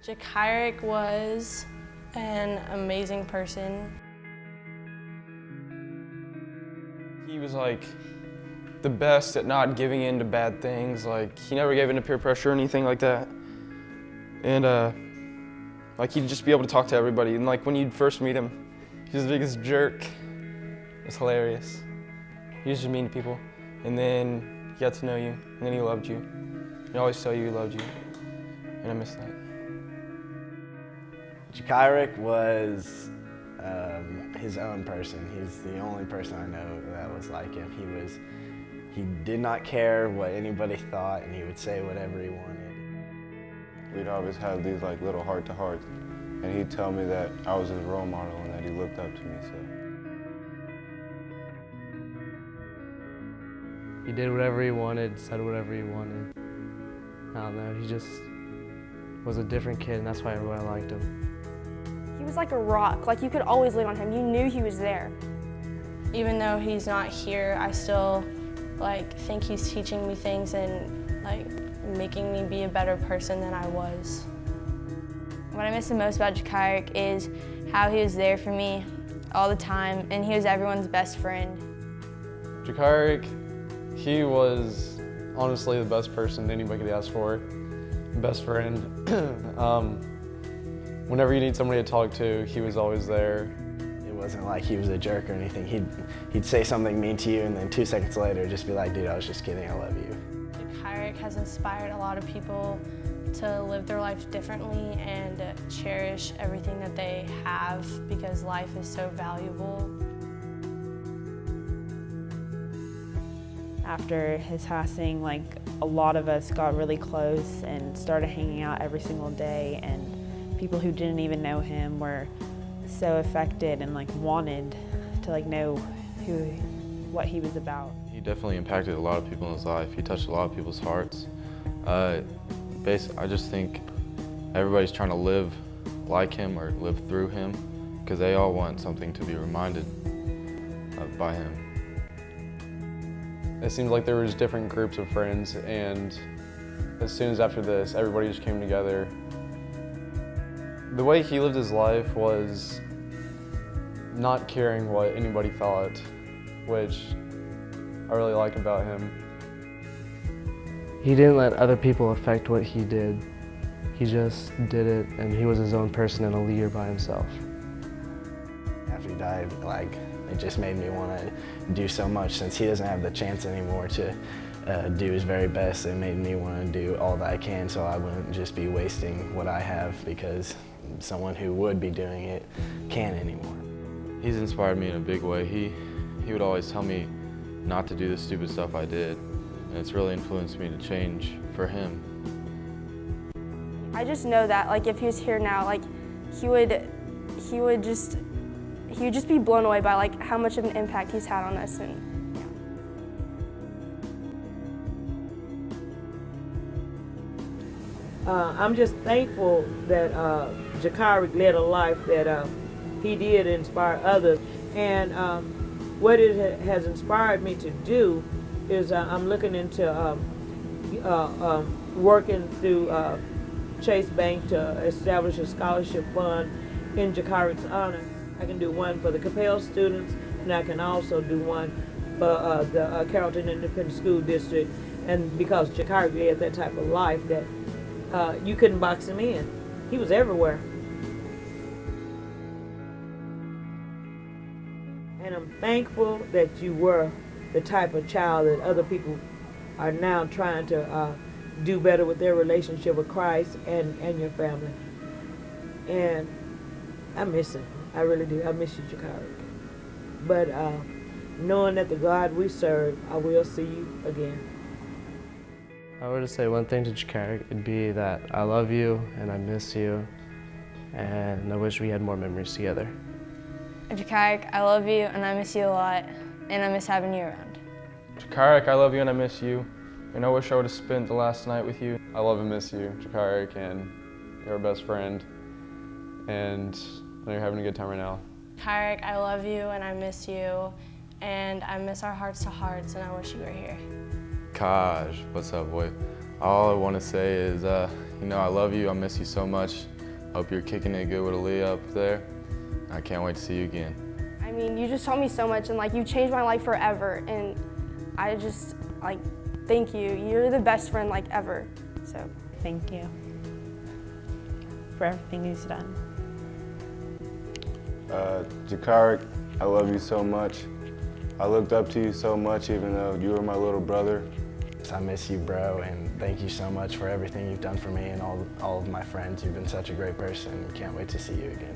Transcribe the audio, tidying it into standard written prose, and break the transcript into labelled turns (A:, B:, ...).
A: jha'kyric was an amazing person.
B: He was like the best at not giving in to bad things. Like he never gave in to peer pressure or anything like that. And like he'd just be able to talk to everybody. And like when you'd first meet him, he was the biggest jerk. It was hilarious. He was just mean to people. And then he got to know you, and then he loved you. He'd always tell you he loved you. And I miss that.
C: jha'kyric was his own person. He's the only person I know that was like him. He did not care what anybody thought, and he would say whatever he wanted.
D: We'd always have these like little heart-to-hearts, and he'd tell me that I was his role model and that he looked up to me. So
E: he did whatever he wanted, said whatever he wanted. I don't know, he just was a different kid, and that's why everyone liked him.
F: He was like a rock, like you could always lean on him. You knew he was there.
A: Even though he's not here, I still think he's teaching me things and making me be a better person than I was.
G: What I miss the most about jha'kyric is how he was there for me all the time, and he was everyone's best friend.
H: jha'kyric, he was honestly the best person anybody could ask for. Best friend. Whenever you need somebody to talk to, he was always there.
C: It wasn't like he was a jerk or anything. He'd say something mean to you, and then 2 seconds later just be like, dude, I was just kidding, I love you.
A: jha'kyric has inspired a lot of people to live their life differently and cherish everything that they have because life is so valuable.
I: After his passing, a lot of us got really close and started hanging out every single day, and people who didn't even know him were so affected and wanted to know what he was about.
D: he definitely impacted a lot of people in his life. He touched a lot of people's hearts. Basically, I just think everybody's trying to live like him or live through him because they all want something to be reminded of by him.
H: It seems like there was different groups of friends, and as soon as after this, everybody just came together. The way he lived his life was not caring what anybody thought, which I really like about him.
E: He didn't let other people affect what he did. He just did it, and he was his own person and a leader by himself.
C: After he died, it just made me want to do so much. Since he doesn't have the chance anymore to do his very best, it made me want to do all that I can so I wouldn't just be wasting what I have because someone who would be doing it can't anymore.
D: He's inspired me in a big way. He would always tell me not to do the stupid stuff I did, and it's really influenced me to change for him.
F: I just know that if he was here now, he would just be blown away by how much of an impact he's had on us. And
J: I'm just thankful that jha'kyric led a life that he did inspire others. And what it has inspired me to do is I'm looking into working through Chase Bank to establish a scholarship fund in jha'kyric's honor. I can do one for the Capel students, and I can also do one for the Carrollton Independent School District. And because jha'kyric led that type of life that you couldn't box him in. He was everywhere. And I'm thankful that you were the type of child that other people are now trying to do better with their relationship with Christ and your family. And I miss him. I really do. I miss you, jha'kyric. But knowing that the God we serve, I will see you again.
E: If I were to say one thing to jha'kyric, it'd be that I love you and I miss you, and I wish we had more memories together.
G: jha'kyric, I love you and I miss you a lot, and I miss having you around.
B: jha'kyric, I love you and I miss you, and I wish I would have spent the last night with you.
H: I love and miss you, jha'kyric, and you're our best friend, and I know you're having a good time right now.
A: jha'kyric, I love you and I miss you, and I miss our hearts to hearts, and I wish you were here.
D: Kaj, what's up, boy? All I want to say is, I love you, I miss you so much, Hope you're kicking it good with Aaliyah up there. I can't wait to see you again.
F: I mean, you just taught me so much, and like you changed my life forever, and I just like thank you. You're the best friend like ever. So
I: Thank you for everything he's done.
K: jha'kyric, I love you so much. I looked up to you so much even though you were my little brother.
C: I miss you, bro, and thank you so much for everything you've done for me and all of my friends. You've been such a great person, and can't wait to see you again.